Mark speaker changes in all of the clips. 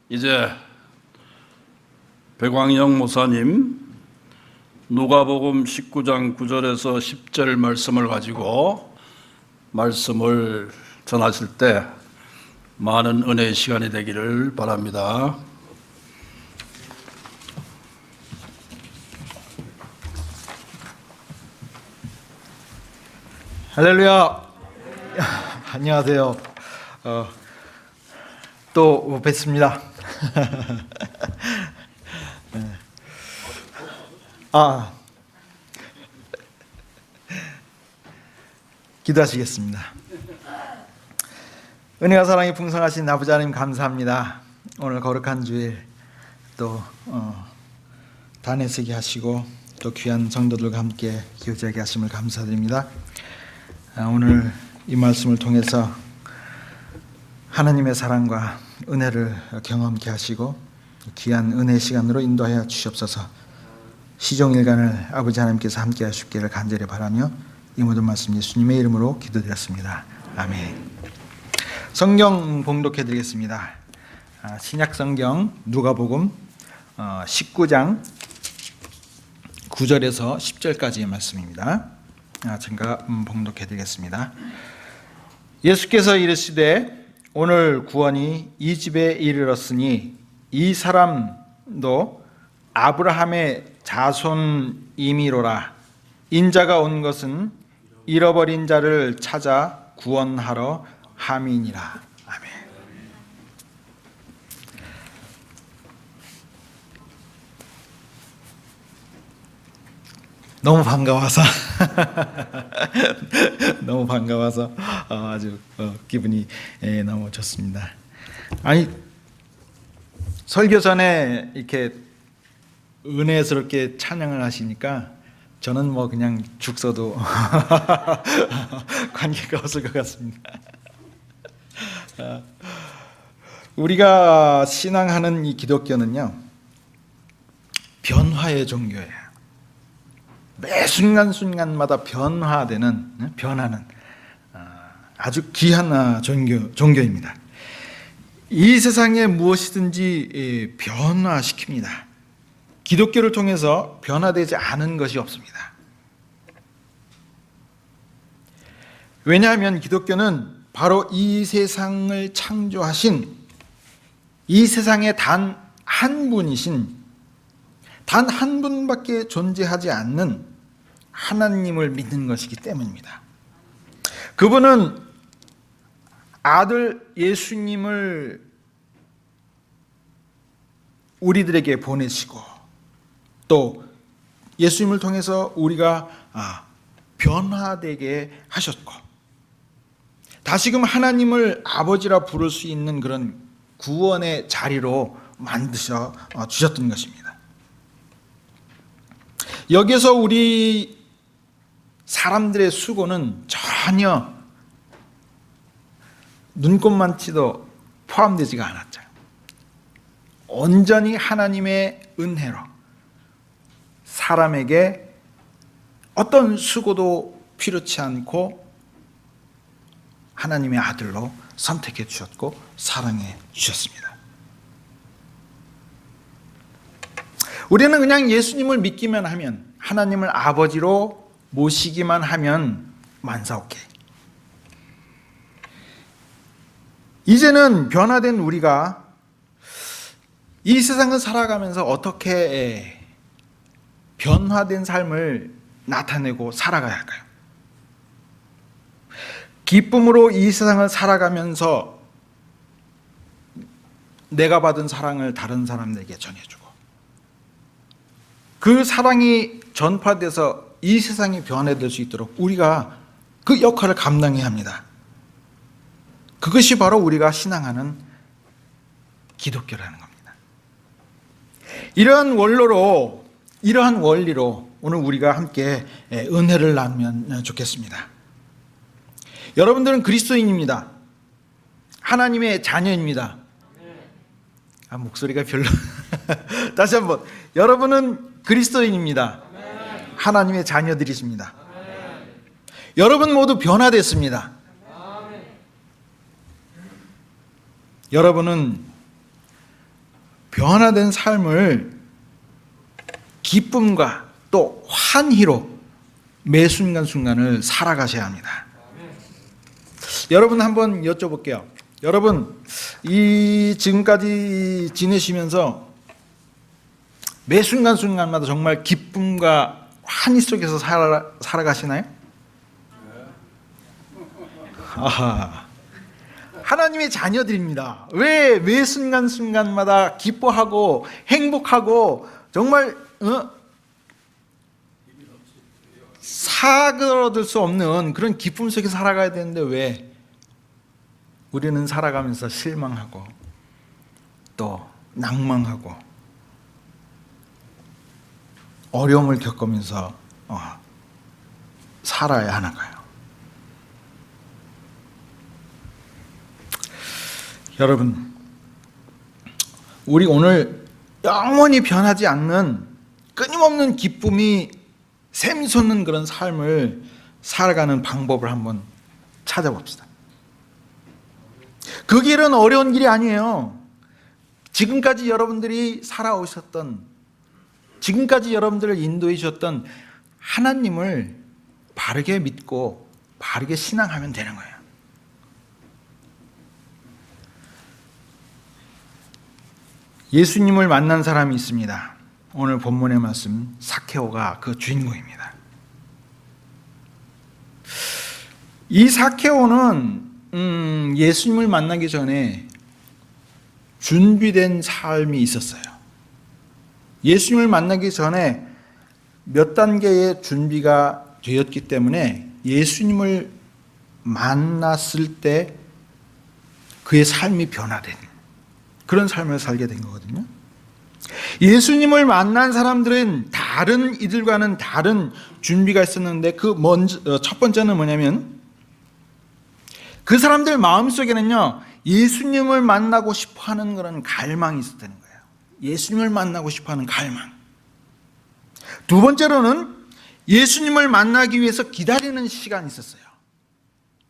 Speaker 1: 이제 백왕영 목사님 누가복음 19장 9절에서 10절 말씀을 가지고 말씀을 전하실 때 많은 은혜의 시간이 되기를 바랍니다.
Speaker 2: 할렐루야. 안녕하세요. 또 뵙습니다. 기도하시겠습니다. 은혜와 사랑이 풍성하신 아버지 하나님 감사합니다. 오늘 거룩한 주일 또 단회서게 하시고 또 귀한 성도들과 함께 교제하게 하심을 감사드립니다. 오늘 이 말씀을 통해서 하나님의 사랑과 은혜를 경험케 하시고 귀한 은혜의 시간으로 인도하여 주시옵소서. 시종일관을 아버지 하나님께서 함께 하시기를 간절히 바라며 이 모든 말씀 예수님의 이름으로 기도드렸습니다. 아멘. 성경 봉독해 드리겠습니다. 신약 성경 누가복음 19장 9절에서 10절까지의 말씀입니다. 제가 봉독해 드리겠습니다. 예수께서 이르시되 오늘 구원이 이 집에 이르렀으니 이 사람도 아브라함의 자손임이로라. 인자가 온 것은 잃어버린 자를 찾아 구원하러 함이니라. 아멘. 너무 반가워서 너무 반가워서 아주 기분이 너무 좋습니다. 아니, 설교 전에 이렇게 은혜스럽게 찬양을 하시니까 저는 뭐 그냥 죽서도 관계가 없을 것 같습니다. 우리가 신앙하는 이 기독교는요, 변화의 종교예요. 매 순간순간마다 변하는 아주 귀한 종교입니다. 이 세상에 무엇이든지 변화시킵니다. 기독교를 통해서 변화되지 않은 것이 없습니다. 왜냐하면 기독교는 바로 이 세상을 창조하신, 이 세상에 단 한 분이신, 단 한 분밖에 존재하지 않는 하나님을 믿는 것이기 때문입니다. 그분은 아들 예수님을 우리들에게 보내시고 또 예수님을 통해서 우리가 변화되게 하셨고 다시금 하나님을 아버지라 부를 수 있는 그런 구원의 자리로 만드셔 주셨던 것입니다. 여기서 우리 사람들의 수고는 전혀 눈꼽만치도 포함되지가 않았죠. 온전히 하나님의 은혜로 사람에게 어떤 수고도 필요치 않고 하나님의 아들로 선택해 주셨고 사랑해 주셨습니다. 우리는 그냥 예수님을 믿기만 하면, 하나님을 아버지로 모시기만 하면 만사오케이. 이제는 변화된 우리가 이 세상을 살아가면서 어떻게 변화된 삶을 나타내고 살아가야 할까요? 기쁨으로 이 세상을 살아가면서 내가 받은 사랑을 다른 사람들에게 전해주고 그 사랑이 전파돼서 이 세상이 변화될 수 있도록 우리가 그 역할을 감당해야 합니다. 그것이 바로 우리가 신앙하는 기독교라는 겁니다. 이러한 원리로 오늘 우리가 함께 은혜를 나누면 좋겠습니다. 여러분들은 그리스도인입니다. 하나님의 자녀입니다. 목소리가 별로. 다시 한번. 여러분은 그리스도인입니다. 하나님의 자녀들이십니다. 여러분 모두 변화됐습니다. 여러분은 변화된 삶을 기쁨과 또 환희로 매 순간순간을 살아가셔야 합니다. 여러분 한번 여쭤볼게요. 여러분 지금까지 지내시면서 매 순간순간마다 정말 기쁨과 환희 속에서 살아가시나요? 아하. 하나님의 자녀들입니다. 왜 매 순간순간마다 기뻐하고 행복하고 정말 사그러들 수 없는 그런 기쁨 속에 살아가야 되는데 왜 우리는 살아가면서 실망하고 또 낭망하고 어려움을 겪으면서 살아야 하나가요? 여러분, 우리 오늘 영원히 변하지 않는 끊임없는 기쁨이 샘솟는 그런 삶을 살아가는 방법을 한번 찾아봅시다. 그 길은 어려운 길이 아니에요. 지금까지 여러분들이 살아오셨던, 지금까지 여러분들을 인도해 주셨던 하나님을 바르게 믿고 바르게 신앙하면 되는 거예요. 예수님을 만난 사람이 있습니다. 오늘 본문의 말씀 삭케오가 그 주인공입니다. 이 삭케오는 예수님을 만나기 전에 준비된 삶이 있었어요. 예수님을 만나기 전에 몇 단계의 준비가 되었기 때문에 예수님을 만났을 때 그의 삶이 변화된 그런 삶을 살게 된 거거든요. 예수님을 만난 사람들은 이들과는 다른 준비가 있었는데 첫 번째는 뭐냐면 그 사람들 마음속에는요 예수님을 만나고 싶어하는 그런 갈망이 있었다는 거예요. 예수님을 만나고 싶어하는 갈망. 두 번째로는 예수님을 만나기 위해서 기다리는 시간이 있었어요.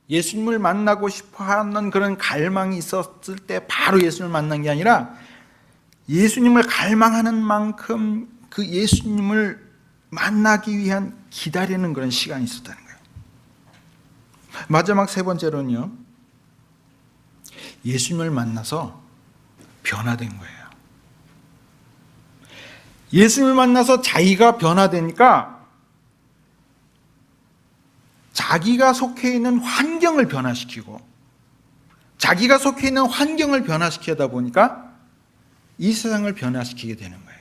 Speaker 2: 예수님을 만나고 싶어하는 그런 갈망이 있었을 때 바로 예수님을 만난 게 아니라 예수님을 갈망하는 만큼 그 예수님을 만나기 위한 기다리는 그런 시간이 있었다는 거예요. 마지막 세 번째로는요, 예수님을 만나서 변화된 거예요. 예수님을 만나서 자기가 변화되니까 자기가 속해 있는 환경을 변화시키고 자기가 속해 있는 환경을 변화시키다 보니까 이 세상을 변화시키게 되는 거예요.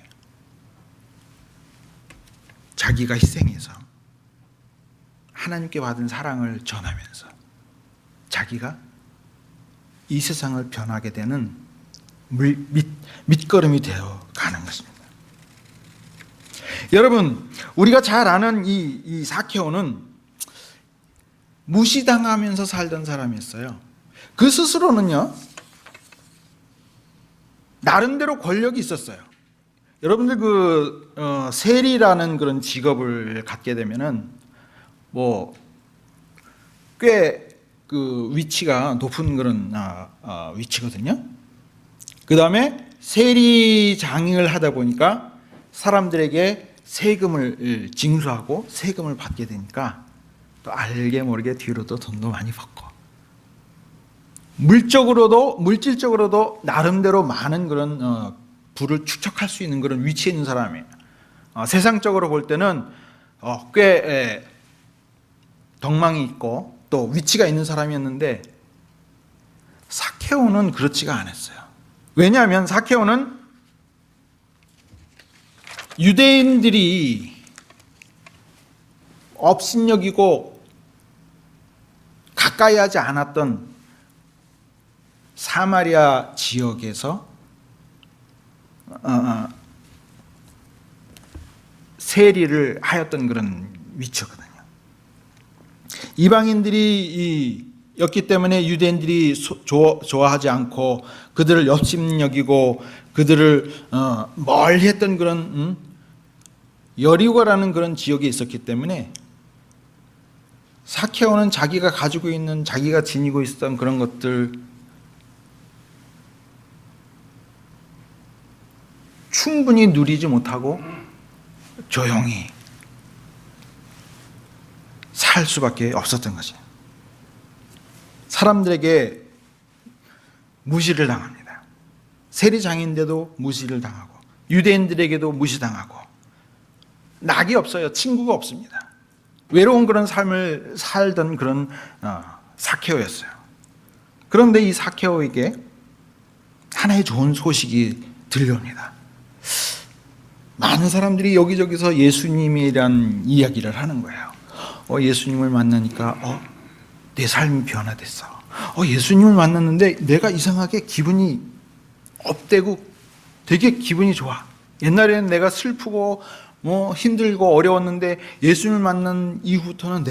Speaker 2: 자기가 희생해서 하나님께 받은 사랑을 전하면서 자기가 이 세상을 변하게 되는 밑거름이 되어 가는 것입니다. 여러분, 우리가 잘 아는 이 삭케오는 무시당하면서 살던 사람이었어요. 그 스스로는요 나름대로 권력이 있었어요. 여러분들 세리라는 그런 직업을 갖게 되면은 꽤 그 위치가 높은 그런 위치거든요. 그 다음에 세리장을 하다 보니까 사람들에게 세금을 징수하고 세금을 받게 되니까 또 알게 모르게 뒤로도 돈도 많이 받고 물질적으로도 나름대로 많은 그런 부를 축적할 수 있는 그런 위치에 있는 사람이에요. 세상적으로 볼 때는 꽤 덕망이 있고 또 위치가 있는 사람이었는데 삭케오는 그렇지가 않았어요. 왜냐하면 삭케오는 유대인들이 업신여기고 가까이 하지 않았던 사마리아 지역에서 세리를 하였던 그런 위치거든요. 이방인들이 였기 때문에 유대인들이 좋아하지 않고 그들을 업신여기고 그들을 멀리 했던 그런 여리고라는 그런 지역에 있었기 때문에 삭케오는 자기가 가지고 있는 자기가 지니고 있었던 그런 것들 충분히 누리지 못하고 조용히 살 수밖에 없었던 거죠. 사람들에게 무시를 당합니다. 세리장인데도 무시를 당하고 유대인들에게도 무시당하고 낙이 없어요. 친구가 없습니다. 외로운 그런 삶을 살던 그런 삭개오였어요. 그런데 이 삭개오에게 하나의 좋은 소식이 들려옵니다. 많은 사람들이 여기저기서 예수님이란 이야기를 하는 거예요. 예수님을 만나니까 내 삶이 변화됐어. 예수님을 만났는데 내가 이상하게 기분이 업되고 되게 기분이 좋아. 옛날에는 내가 슬프고 힘들고 어려웠는데 예수님을 만난 이후부터는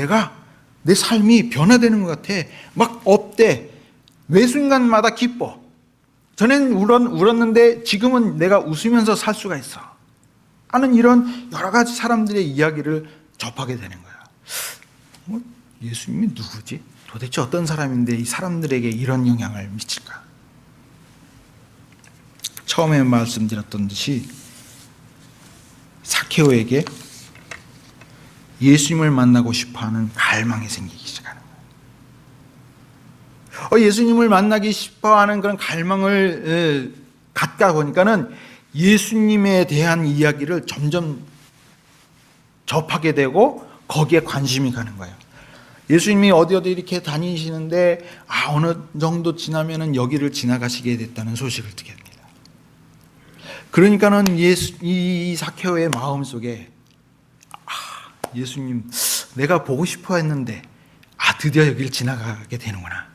Speaker 2: 내 삶이 변화되는 것 같아. 막 업돼. 매 순간마다 기뻐. 전에는 울었는데 지금은 내가 웃으면서 살 수가 있어. 하는 이런 여러 가지 사람들의 이야기를 접하게 되는 거야. 예수님이 누구지? 도대체 어떤 사람인데 이 사람들에게 이런 영향을 미칠까? 처음에 말씀드렸던 듯이 삭개오에게 예수님을 만나고 싶어하는 갈망이 생기기 시작하는 거예요. 예수님을 만나기 싶어하는 그런 갈망을 갖다 보니까는 예수님에 대한 이야기를 점점 접하게 되고 거기에 관심이 가는 거예요. 예수님이 어디 이렇게 다니시는데 어느 정도 지나면은 여기를 지나가시게 됐다는 소식을 듣게 됩니다. 그러니까는 이 삭개오의 마음 속에 예수님 내가 보고 싶어 했는데 드디어 여기를 지나가게 되는구나.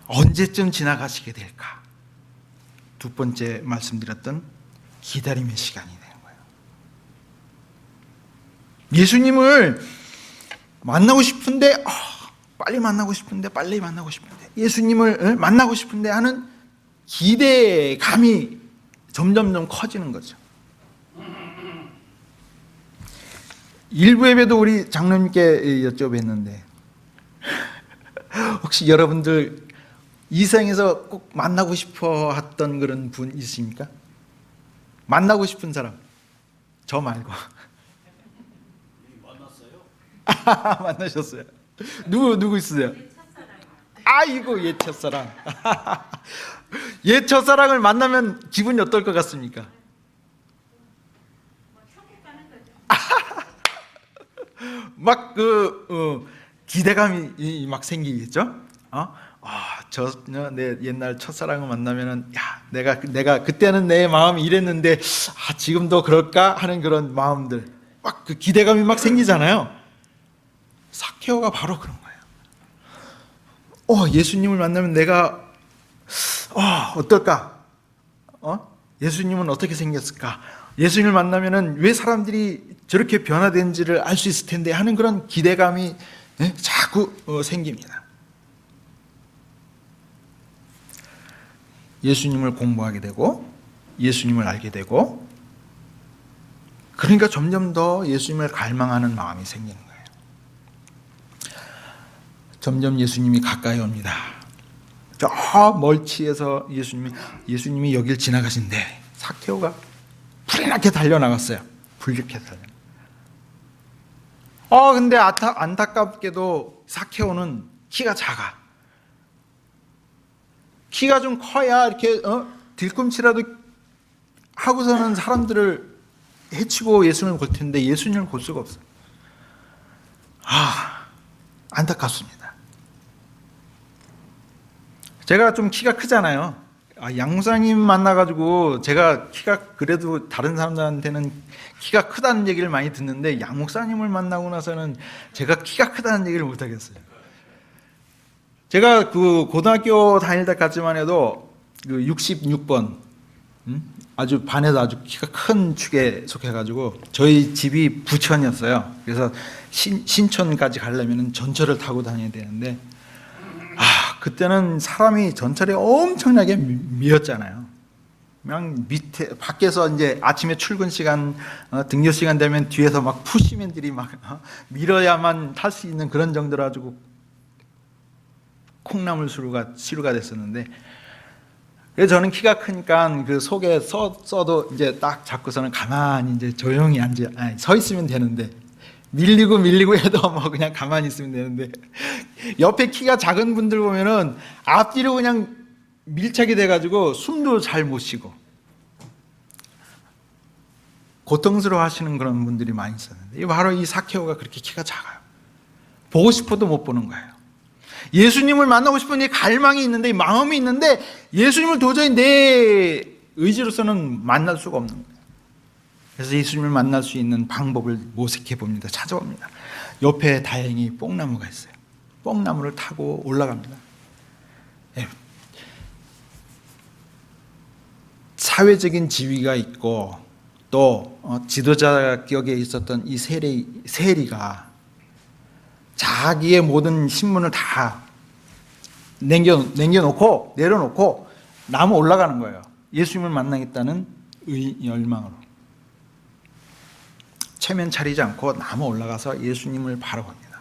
Speaker 2: 언제쯤 지나가시게 될까? 두 번째 말씀드렸던 기다림의 시간이 되는 거예요. 예수님을 만나고 싶은데 빨리 만나고 싶은데 예수님을 만나고 싶은데 하는 기대감이 점점점 커지는 거죠. 일부 예배도 우리 장로님께 여쭤뵀는데 혹시 여러분들 이생에서 꼭 만나고 싶어 했던 그런 분 있습니까? 만나고 싶은 사람. 저 말고. 만났어요? 만나셨어요? 누구 있으세요? 아이고 옛 첫사랑. 옛 첫사랑을 만나면 기분이 어떨 것 같습니까? 막 기대감이 막 생기겠죠? 내 옛날 첫사랑을 만나면은 내가 그때는 내 마음이 이랬는데 지금도 그럴까 하는 그런 마음들, 막 그 기대감이 막 생기잖아요. 삭개오가 바로 그런 거예요. 예수님을 만나면 내가 어떨까? 예수님은 어떻게 생겼을까? 예수님을 만나면은 왜 사람들이 저렇게 변화된지를 알 수 있을 텐데 하는 그런 기대감이 자꾸 생깁니다. 예수님을 공부하게 되고 예수님을 알게 되고 그러니까 점점 더 예수님을 갈망하는 마음이 생기는 거예요. 점점 예수님이 가까이 옵니다. 저 멀치에서 예수님이 여길 지나가신데 삭개오가 불이 나게 달려나갔어요. 불리게 달려. 근데 안타깝게도 삭개오는 키가 작아. 키가 좀 커야 이렇게 뒤꿈치라도 하고서는 사람들을 해치고 예수님을 볼 텐데 예수님을 볼 수가 없어요. 안타깝습니다. 제가 좀 키가 크잖아요. 양 목사님 만나가지고 제가 키가 그래도 다른 사람들한테는 키가 크다는 얘기를 많이 듣는데 양 목사님을 만나고 나서는 제가 키가 크다는 얘기를 못 하겠어요. 제가 그 고등학교 다닐 때까지만 해도 그 66번 아주 반에서 아주 키가 큰 축에 속해가지고 저희 집이 부천이었어요. 그래서 신천까지 가려면 전철을 타고 다녀야 되는데 그때는 사람이 전철에 엄청나게 미었잖아요. 그냥 밑에 밖에서 이제 아침에 출근 시간 등교 시간 되면 뒤에서 막 푸시맨들이 막 밀어야만 탈 수 있는 그런 정도로 가지고 콩나물 시루가 됐었는데 그래서 저는 키가 크니까 그 속에 써도 이제 딱 잡고서는 가만히 이제 조용히 서 있으면 되는데, 밀리고 해도 뭐 그냥 가만히 있으면 되는데, 옆에 키가 작은 분들 보면은 앞뒤로 그냥 밀착이 돼가지고 숨도 잘 못 쉬고 고통스러워 하시는 그런 분들이 많이 있었는데, 바로 이 사케오가 그렇게 키가 작아요. 보고 싶어도 못 보는 거예요. 예수님을 만나고 싶은 이 갈망이 있는데, 이 마음이 있는데, 예수님을 도저히 내 의지로서는 만날 수가 없는 거예요. 그래서 예수님을 만날 수 있는 방법을 모색해 봅니다. 찾아봅니다. 옆에 다행히 뽕나무가 있어요. 뽕나무를 타고 올라갑니다. 사회적인 지위가 있고 또 지도자 격에 있었던 이 세리가 자기의 모든 신문을 다 내려놓고 나무 올라가는 거예요. 예수님을 만나겠다는 열망으로. 체면 차리지 않고 나무 올라가서 예수님을 바라봅니다.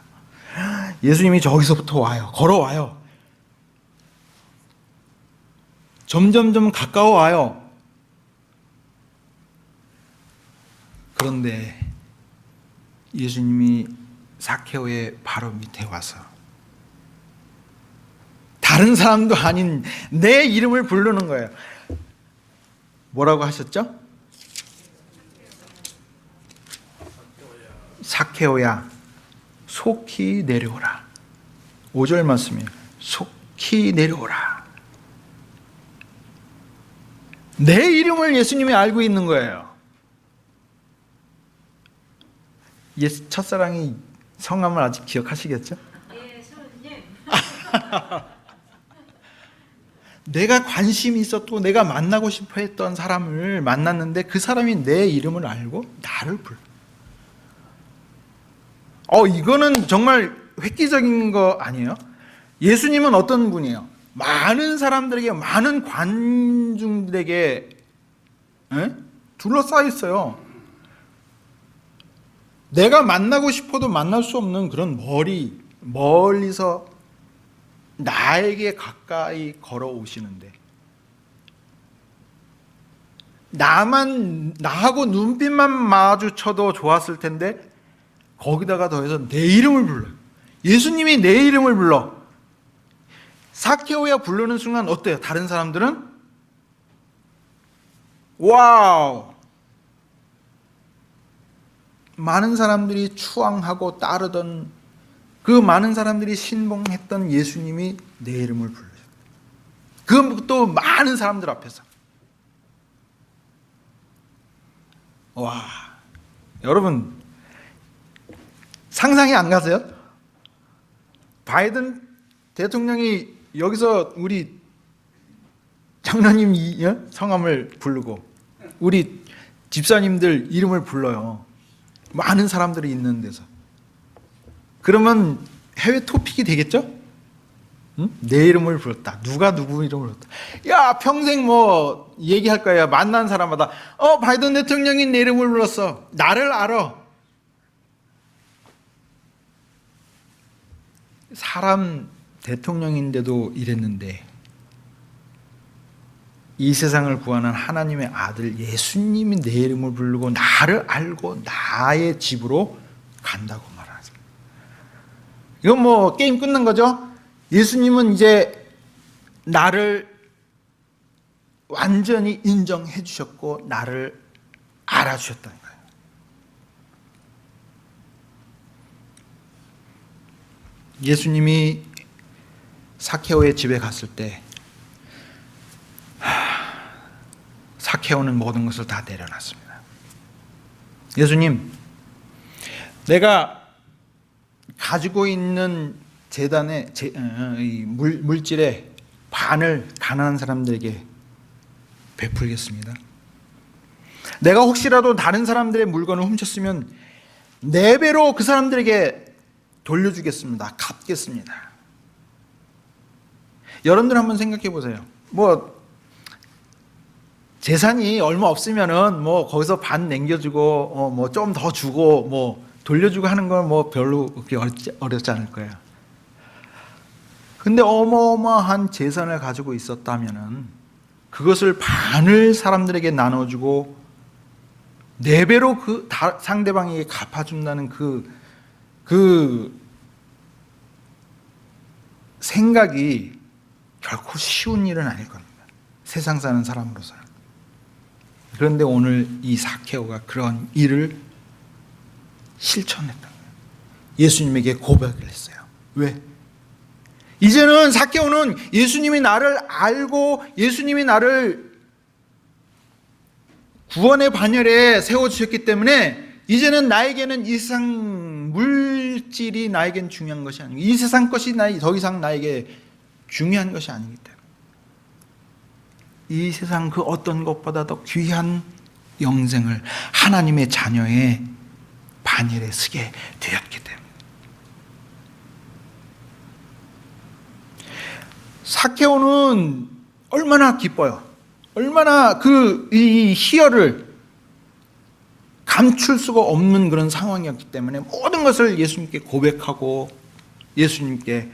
Speaker 2: 예수님이 저기서부터 와요. 걸어와요. 점점점 가까워와요. 그런데 예수님이 사케오의 바로 밑에 와서 다른 사람도 아닌 내 이름을 부르는 거예요. 뭐라고 하셨죠? 사케오야, 속히 내려오라. 5절 말씀이에요. 속히 내려오라. 내 이름을 예수님이 알고 있는 거예요. 첫사랑이 성함을 아직 기억하시겠죠?
Speaker 3: 예, 선생님.
Speaker 2: 내가 관심이 있었고 내가 만나고 싶어 했던 사람을 만났는데 그 사람이 내 이름을 알고 나를 불러. 이거는 정말 획기적인 거 아니에요? 예수님은 어떤 분이에요? 많은 사람들에게, 많은 관중들에게 둘러싸여 있어요. 내가 만나고 싶어도 만날 수 없는 그런 멀리서 나에게 가까이 걸어오시는데, 나하고 눈빛만 마주쳐도 좋았을 텐데 거기다가 더해서 내 이름을 불러요. 예수님이 내 이름을 불러. 사케오야 부르는 순간 어때요? 다른 사람들은 와우, 많은 사람들이 추앙하고 따르던 그 많은 사람들이 신봉했던 예수님이 내 이름을 불러요. 그것도 많은 사람들 앞에서. 와, 여러분 상상이 안 가세요? 바이든 대통령이 여기서 우리 장로님 성함을 부르고 우리 집사님들 이름을 불러요. 많은 사람들이 있는 데서. 그러면 해외 토픽이 되겠죠? 응? 내 이름을 불렀다. 누가 누구 이름을 불렀다. 야, 평생 뭐 얘기할 거야. 만난 사람마다 바이든 대통령이 내 이름을 불렀어. 나를 알아. 사람 대통령인데도 이랬는데 이 세상을 구하는 하나님의 아들 예수님이 내 이름을 부르고 나를 알고 나의 집으로 간다고 말하죠. 이건 뭐 게임 끝난 거죠? 예수님은 이제 나를 완전히 인정해 주셨고 나를 알아주셨다는 거예요. 예수님이 사케오의 집에 갔을 때 사케오는 모든 것을 다 내려놨습니다. 예수님, 내가 가지고 있는 재단의 물질의 반을 가난한 사람들에게 베풀겠습니다. 내가 혹시라도 다른 사람들의 물건을 훔쳤으면 4배로 그 사람들에게 돌려주겠습니다. 갚겠습니다. 여러분들 한번 생각해 보세요. 뭐 재산이 얼마 없으면은 뭐 거기서 반 남겨주고 뭐 좀 더 주고 뭐 돌려주고 하는 건 뭐 별로 그렇게 어렵지 않을 거예요. 근데 어마어마한 재산을 가지고 있었다면은 그것을 반을 사람들에게 나눠주고 4배로 그 상대방에게 갚아준다는 그 생각이 결코 쉬운 일은 아닐 겁니다. 세상 사는 사람으로서는. 그런데 오늘 이 사케오가 그런 일을 실천했던 거예요. 예수님에게 고백을 했어요. 왜? 이제는 사케오는 예수님이 나를 알고 예수님이 나를 구원의 반열에 세워주셨기 때문에 이제는 나에게는 이 세상 물질이 나에겐 중요한 것이 아니고 이 세상 것이 더 이상 나에게 중요한 것이 아니기 때문에 이 세상 그 어떤 것보다 더 귀한 영생을 하나님의 자녀의 반열에 서게 되었기 때문에 사케오는 얼마나 기뻐요. 얼마나 이 희열을 감출 수가 없는 그런 상황이었기 때문에 모든 것을 예수님께 고백하고 예수님께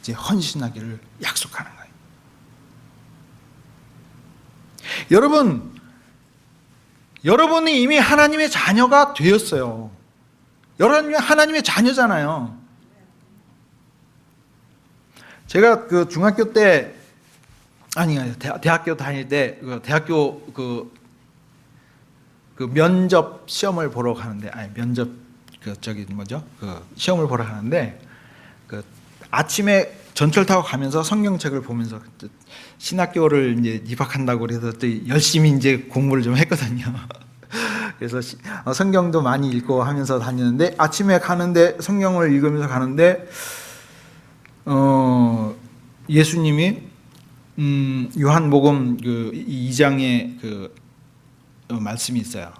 Speaker 2: 이제 헌신하기를 약속하는 거예요. 여러분이 이미 하나님의 자녀가 되었어요. 여러분이 하나님의 자녀잖아요. 제가 그 중학교 때 대학교 다닐 때 대학교 그 면접 시험을 보러 가는데 면접 시험을 보러 가는데 아침에 전철 타고 가면서 성경책을 보면서 신학교를 이제 입학한다고 그래서 또 열심히 이제 공부를 좀 했거든요. 그래서 성경도 많이 읽고 하면서 다니는데 아침에 가는데 성경을 읽으면서 가는데 예수님이 요한복음 2장에 그 말씀이 있어요.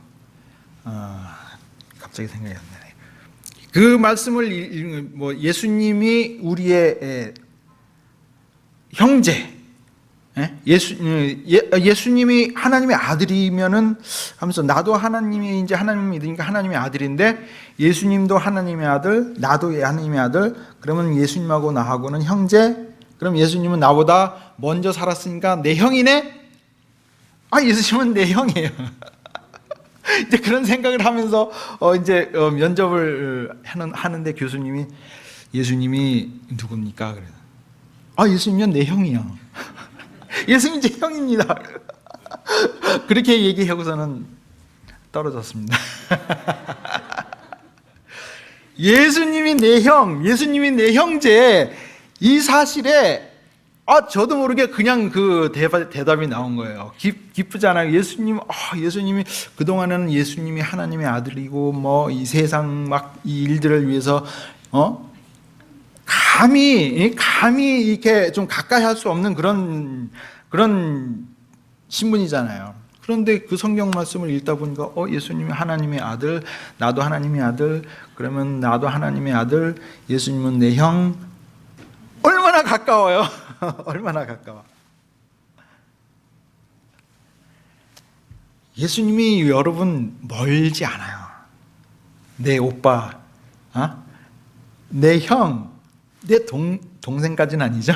Speaker 2: 갑자기 생각이 안 나네. 그 말씀을 읽으면 예수님이 우리의 형제, 예수님이 하나님의 아들이면은 하면서 나도 하나님이 이제 하나님 믿으니까 하나님의 아들인데 예수님도 하나님의 아들, 나도 하나님의 아들. 그러면 예수님하고 나하고는 형제. 그럼 예수님은 나보다 먼저 살았으니까 내 형이네? 예수님은 내 형이에요. 이제 그런 생각을 하면서 이제 면접을 하는데 교수님이 예수님이 누굽니까? 그래서 예수님은 내 형이요. 예수님 제 형입니다. 그렇게 얘기하고서는 떨어졌습니다. 예수님이 내 형, 예수님이 내 형제, 이 사실에 저도 모르게 그냥 그 대답이 나온 거예요. 기쁘잖아요. 예수님이 그동안에는 예수님이 하나님의 아들이고 뭐 이 세상 막 이 일들을 위해서 감히 이렇게 좀 가까이 할 수 없는 그런 신분이잖아요. 그런데 그 성경 말씀을 읽다 보니까 예수님이 하나님의 아들, 나도 하나님의 아들, 그러면 나도 하나님의 아들, 예수님은 내 형. 얼마나 가까워요. 얼마나 가까워. 예수님이 여러분 멀지 않아요. 내 오빠, 내 형, 내 동생까지는 아니죠.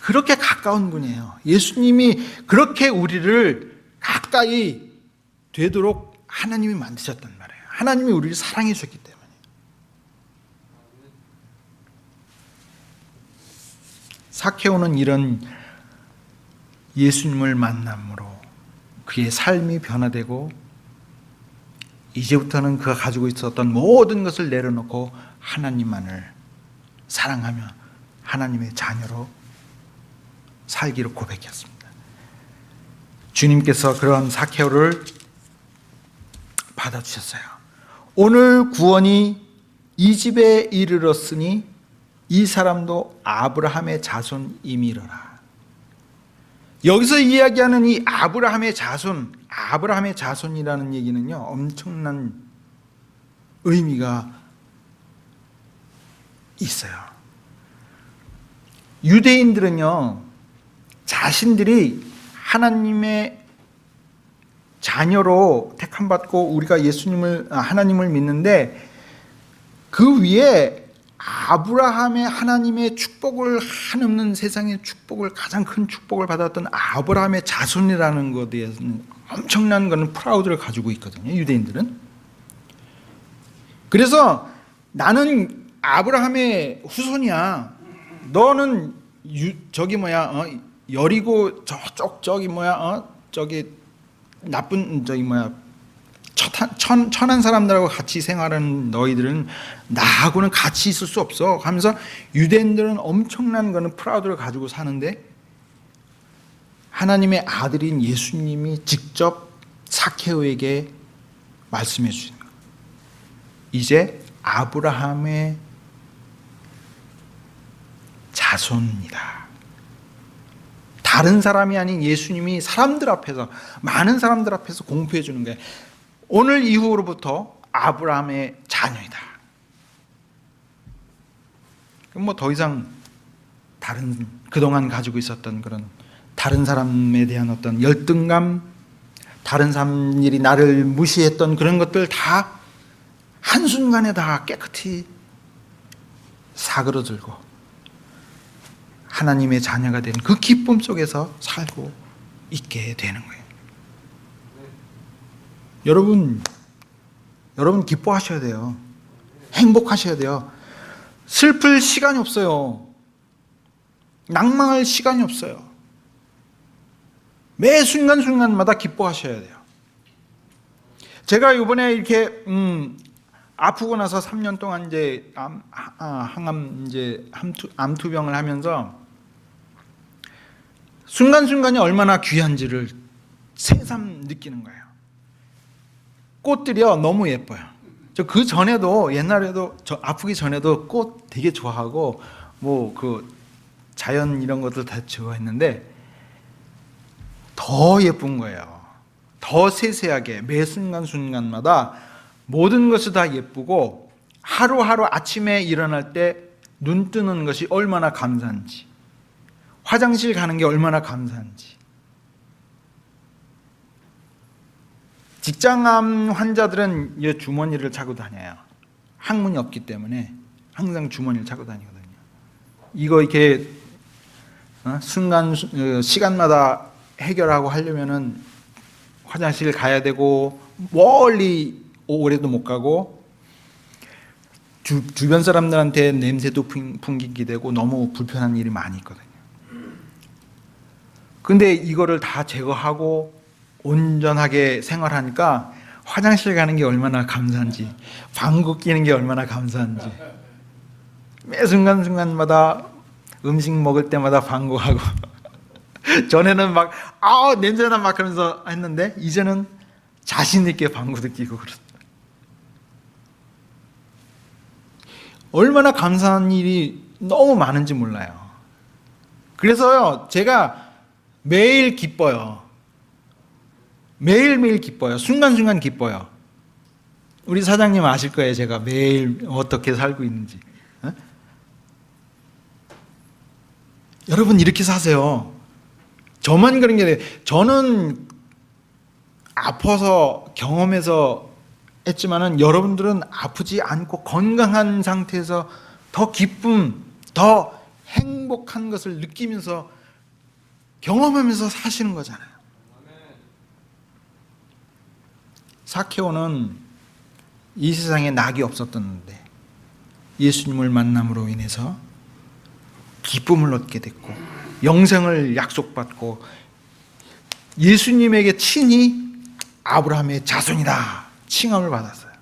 Speaker 2: 그렇게 가까운 분이에요. 예수님이 그렇게 우리를 가까이 되도록 하나님이 만드셨단 말이에요. 하나님이 우리를 사랑해 주셨기 때문에. 사케오는 이런 예수님을 만남으로 그의 삶이 변화되고 이제부터는 그가 가지고 있었던 모든 것을 내려놓고 하나님만을 사랑하며 하나님의 자녀로 살기를 고백했습니다. 주님께서 그런 사케오를 받아주셨어요. 오늘 구원이 이 집에 이르렀으니 이 사람도 아브라함의 자손임이로라. 여기서 이야기하는 이 아브라함의 자손이라는 얘기는요, 엄청난 의미가 있어요. 유대인들은요, 자신들이 하나님의 자녀로 택함받고 우리가 하나님을 믿는데 그 위에 아브라함의 하나님의 축복을 한없는 세상의 축복을 가장 큰 축복을 받았던 아브라함의 자손이라는 것에 대해서는 엄청난 거는 프라우드를 가지고 있거든요. 유대인들은. 그래서 나는 아브라함의 후손이야. 너는 여리고 저기 나쁜 천한 사람들하고 같이 생활하는 너희들은 나하고는 같이 있을 수 없어 하면서 유대인들은 엄청난 거는 프라우드를 가지고 사는데 하나님의 아들인 예수님이 직접 삭개오에게 말씀해 주시는 거예요. 이제 아브라함의 자손이다. 다른 사람이 아닌 예수님이 사람들 앞에서, 많은 사람들 앞에서 공표해 주는 거예요. 오늘 이후로부터 아브라함의 자녀이다. 그럼 뭐 더 이상 다른 그동안 가지고 있었던 그런 다른 사람에 대한 어떤 열등감, 다른 사람들이 나를 무시했던 그런 것들 다 한순간에 다 깨끗이 사그러들고 하나님의 자녀가 된 그 기쁨 속에서 살고 있게 되는 거예요. 여러분 기뻐하셔야 돼요. 행복하셔야 돼요. 슬플 시간이 없어요. 낭망할 시간이 없어요. 매 순간순간마다 기뻐하셔야 돼요. 제가 이번에 이렇게 아프고 나서 3년 동안 이제 암투병을 하면서 순간순간이 얼마나 귀한지를 새삼 느끼는 거예요. 꽃들이요 너무 예뻐요. 저 그 전에도 옛날에도 저 아프기 전에도 꽃 되게 좋아하고 뭐 그 자연 이런 것들 다 좋아했는데 더 예쁜 거예요. 더 세세하게 매 순간순간마다 모든 것이 다 예쁘고 하루하루 아침에 일어날 때 눈 뜨는 것이 얼마나 감사한지, 화장실 가는 게 얼마나 감사한지. 직장암 환자들은 이 주머니를 차고 다녀요. 항문이 없기 때문에 항상 주머니를 차고 다니거든요. 이거 이렇게 시간마다 해결하고 하려면은 화장실 가야 되고 멀리 오래도 못 가고 주변 사람들한테 냄새도 풍기게 되고 너무 불편한 일이 많이 있거든요. 근데 이거를 다 제거하고 온전하게 생활하니까 화장실 가는 게 얼마나 감사한지, 방구 끼는 게 얼마나 감사한지, 매 순간순간마다 음식 먹을 때마다 방구하고 전에는 막 냄새나 막 그러면서 했는데 이제는 자신 있게 방구도 끼고 그렇습니다. 얼마나 감사한 일이 너무 많은지 몰라요. 그래서요 제가 매일 기뻐요. 매일매일 기뻐요. 순간순간 기뻐요. 우리 사장님 아실 거예요. 제가 매일 어떻게 살고 있는지. 여러분 이렇게 사세요. 저만 그런 게 아니라 저는 아파서 경험해서 했지만은 여러분들은 아프지 않고 건강한 상태에서 더 기쁨, 더 행복한 것을 느끼면서 경험하면서 사시는 거잖아요. 삭개오는 이 세상에 낙이 없었던데 예수님을 만남으로 인해서 기쁨을 얻게 됐고 영생을 약속받고 예수님에게 친히 아브라함의 자손이다 칭함을 받았어요.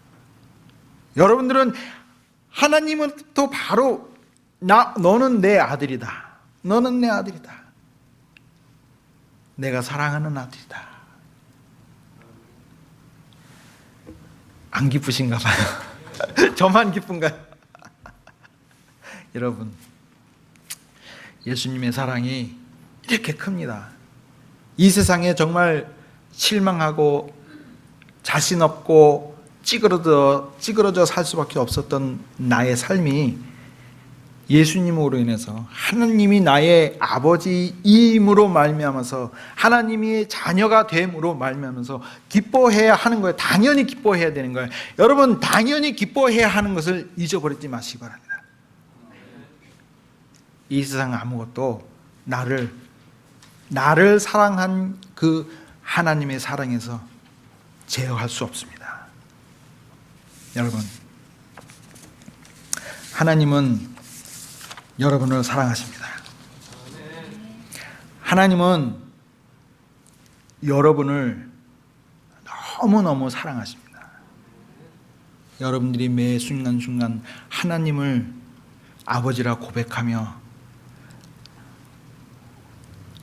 Speaker 2: 여러분들은 하나님은 또 바로 너는 내 아들이다. 너는 내 아들이다. 내가 사랑하는 아들이다. 안 기쁘신가 봐요. 저만 기쁜가요? 여러분 예수님의 사랑이 이렇게 큽니다. 이 세상에 정말 실망하고 자신 없고 찌그러져 살 수밖에 없었던 나의 삶이 예수님으로 인해서 하나님이 나의 아버지임으로 말미암아서 하나님이 자녀가 됨으로 말미암아서 기뻐해야 하는 거예요. 당연히 기뻐해야 되는 거예요. 여러분 당연히 기뻐해야 하는 것을 잊어버리지 마시기 바랍니다. 이 세상 아무것도 나를 사랑한 그 하나님의 사랑에서 제어할 수 없습니다. 여러분, 하나님은 여러분을 사랑하십니다. 하나님은 여러분을 너무너무 사랑하십니다. 여러분들이 매 순간순간 하나님을 아버지라 고백하며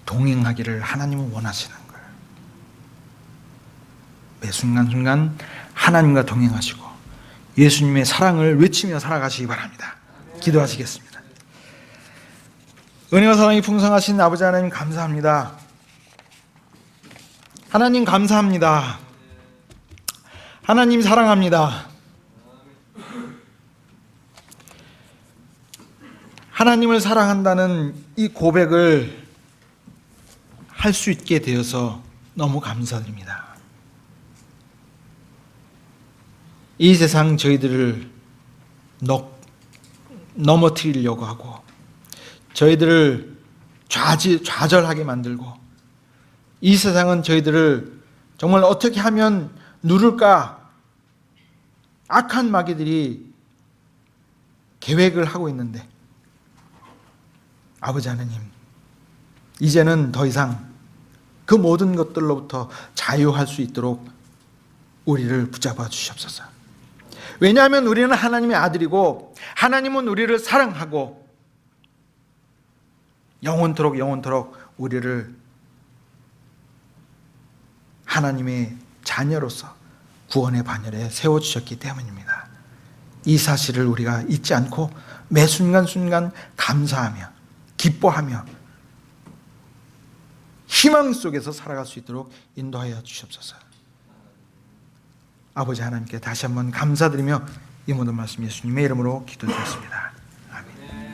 Speaker 2: 동행하기를 하나님은 원하시는 거예요. 매 순간순간 하나님과 동행하시고 예수님의 사랑을 외치며 살아가시기 바랍니다. 기도하시겠습니다. 은혜와 사랑이 풍성하신 아버지 하나님 감사합니다. 하나님 감사합니다. 하나님 사랑합니다. 하나님을 사랑한다는 이 고백을 할 수 있게 되어서 너무 감사드립니다. 이 세상 저희들을 넘어뜨리려고 하고 저희들을 좌절하게 만들고 이 세상은 저희들을 정말 어떻게 하면 누를까 악한 마귀들이 계획을 하고 있는데 아버지 하나님, 이제는 더 이상 그 모든 것들로부터 자유할 수 있도록 우리를 붙잡아 주시옵소서. 왜냐하면 우리는 하나님의 아들이고 하나님은 우리를 사랑하고 영원토록 우리를 하나님의 자녀로서 구원의 반열에 세워주셨기 때문입니다. 이 사실을 우리가 잊지 않고 매 순간순간 감사하며 기뻐하며 희망 속에서 살아갈 수 있도록 인도하여 주시옵소서. 아버지 하나님께 다시 한번 감사드리며 이 모든 말씀 예수님의 이름으로 기도드렸습니다.